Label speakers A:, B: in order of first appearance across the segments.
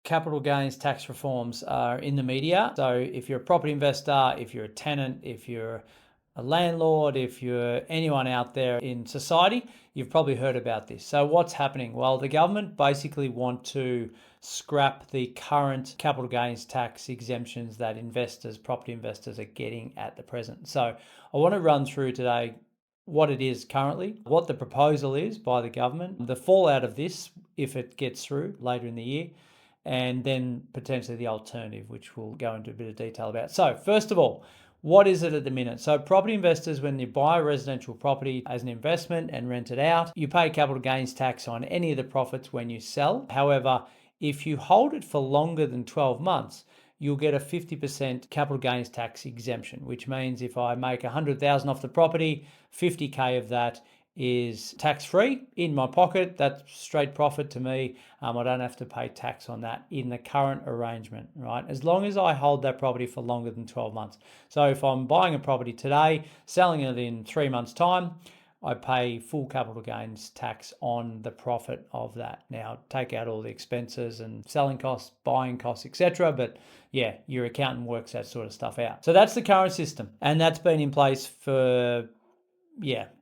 A: capital gains tax reforms are in the media. So if you're a property investor, if you're a tenant, if you're a landlord, if you're anyone out there in society, you've probably heard about this. So what's happening? Well, the government basically want to scrap the current capital gains tax exemptions that property investors are getting at the present. So I want to run through today what it is currently, what the proposal is by the government, the fallout of this if it gets through later in the year, and then potentially the alternative, which we'll go into a bit of detail about. So first of all, what is it at the minute? So property investors, when you buy a residential property as an investment and rent it out, you pay capital gains tax on any of the profits when you sell. However, if you hold it for longer than 12 months, you'll get a 50% capital gains tax exemption, which means if I make 100,000 off the property, 50K of that is tax-free in my pocket. That's straight profit to me. I don't have to pay tax on that in the current arrangement, right? As long as I hold that property for longer than 12 months. So if I'm buying a property today, selling it in 3 months' time, I pay full capital gains tax on the profit of that. Now, take out all the expenses and selling costs, buying costs, etc. But yeah, your accountant works that sort of stuff out. So that's the current system. And that's been in place for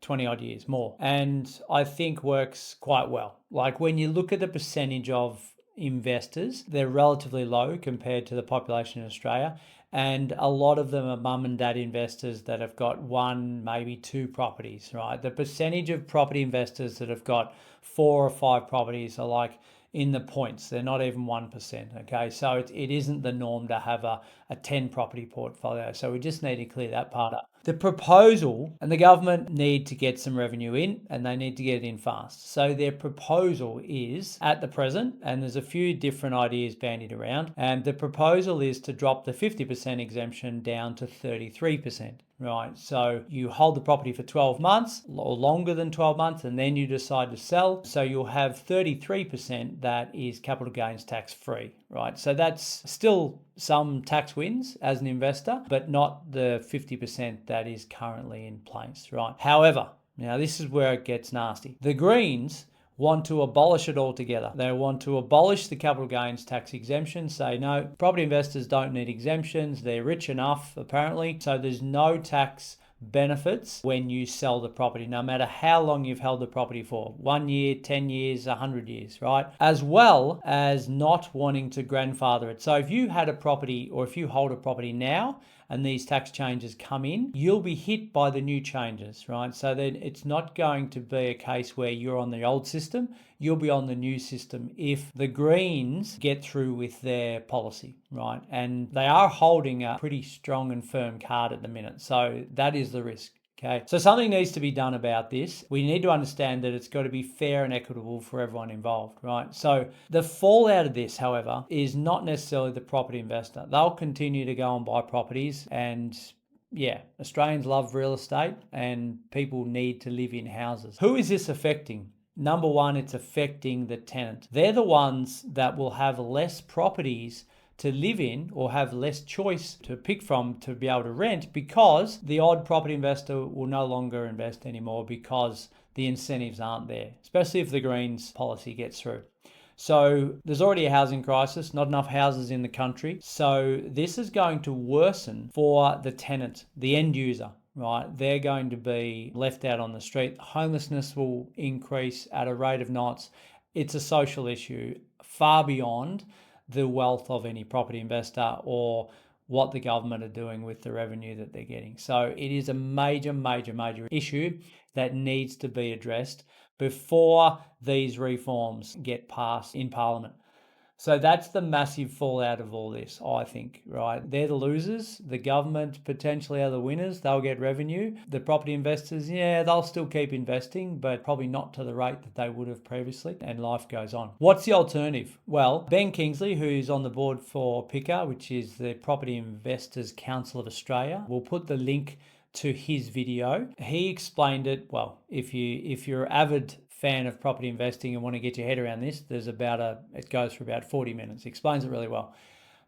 A: 20 odd years more. And I think works quite well. Like when you look at the percentage of investors, they're relatively low compared to the population in Australia. And a lot of them are mum and dad investors that have got 1, maybe 2 properties, right? The percentage of property investors that have got 4 or 5 properties are like in the points. They're not even 1%, okay? So it isn't the norm to have a 10 property portfolio. So we just need to clear that part up. The proposal, and the government need to get some revenue in, and they need to get it in fast. So their proposal is, at the present, and there's a few different ideas bandied around, and the proposal is to drop the 50% exemption down to 33%. Right, so you hold the property for 12 months or longer than 12 months and then you decide to sell. So you'll have 33% that is capital gains tax free, right? So that's still some tax wins as an investor, but not the 50% that is currently in place, right? However, now this is where it gets nasty. The Greens want to abolish it altogether. They want to abolish the capital gains tax exemption, say no, property investors don't need exemptions, they're rich enough apparently, so there's no tax benefits when you sell the property, no matter how long you've held the property for, 1 year, 10 years, 100 years, right? As well as not wanting to grandfather it. So if you had a property or if you hold a property now and these tax changes come in, you'll be hit by the new changes, right? So then it's not going to be a case where you're on the old system, you'll be on the new system if the Greens get through with their policy, right? And they are holding a pretty strong and firm card at the minute. So that is the risk. Okay, so something needs to be done about this. We need to understand that it's got to be fair and equitable for everyone involved, right? So the fallout of this, however, is not necessarily the property investor. They'll continue to go and buy properties, and yeah, Australians love real estate and people need to live in houses. Who is this affecting? Number one, it's affecting the tenant. They're the ones that will have less properties to live in or have less choice to pick from to be able to rent, because the odd property investor will no longer invest anymore because the incentives aren't there, especially if the Greens policy gets through. So there's already a housing crisis, not enough houses in the country. So this is going to worsen for the tenant, the end user, right? They're going to be left out on the street. Homelessness will increase at a rate of knots. It's a social issue far beyond the wealth of any property investor or what the government are doing with the revenue that they're getting. So it is a major issue that needs to be addressed before these reforms get passed in Parliament. So that's the massive fallout of all this, I think, right? They're the losers. The government potentially are the winners. They'll get revenue. The property investors, they'll still keep investing, but probably not to the rate that they would have previously, and life goes on. What's the alternative? Well, Ben Kingsley, who's on the board for PICA, which is the Property Investors Council of Australia, will put the link to his video. He explained it well. If you're avid fan of property investing and want to get your head around this, it goes for about 40 minutes. He explains it really well.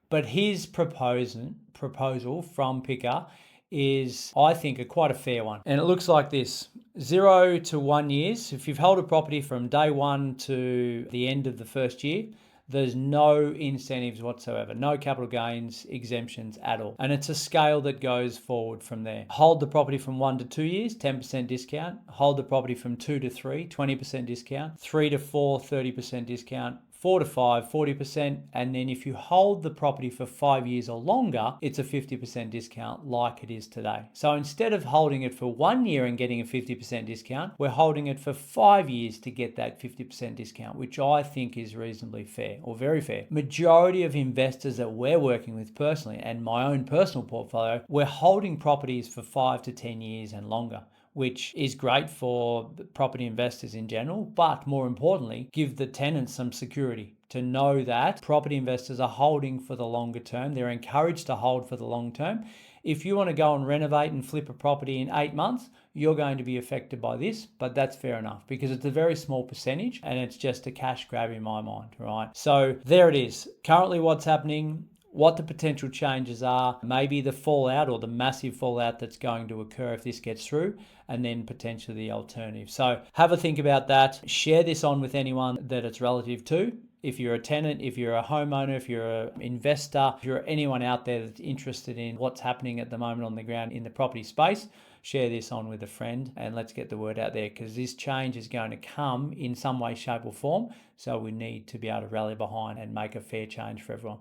A: But his proposal from PICA is, I think, quite a fair one. And it looks like this: 0 to 1 years. If you've held a property from day one to the end of the first year, there's no incentives whatsoever, no capital gains exemptions at all. And it's a scale that goes forward from there. Hold the property from 1 to 2 years, 10% discount. Hold the property from 2 to 3, 20% discount. 3 to 4, 30% discount. 4 to 5, 40%. And then if you hold the property for 5 years or longer, it's a 50% discount like it is today. So instead of holding it for 1 year and getting a 50% discount, we're holding it for 5 years to get that 50% discount, which I think is reasonably fair or very fair. Majority of investors that we're working with personally, and my own personal portfolio, we're holding properties for 5 to 10 years and longer, which is great for property investors in general, but more importantly, give the tenants some security to know that property investors are holding for the longer term. They're encouraged to hold for the long term. If you want to go and renovate and flip a property in 8 months, you're going to be affected by this, but that's fair enough because it's a very small percentage and it's just a cash grab in my mind, right? So there it is. Currently what's happening, what the potential changes are, maybe the fallout or the massive fallout that's going to occur if this gets through, and then potentially the alternative. So have a think about that. Share this on with anyone that it's relative to. If you're a tenant, if you're a homeowner, if you're an investor, if you're anyone out there that's interested in what's happening at the moment on the ground in the property space, share this on with a friend and let's get the word out there, because this change is going to come in some way, shape or form. So we need to be able to rally behind and make a fair change for everyone.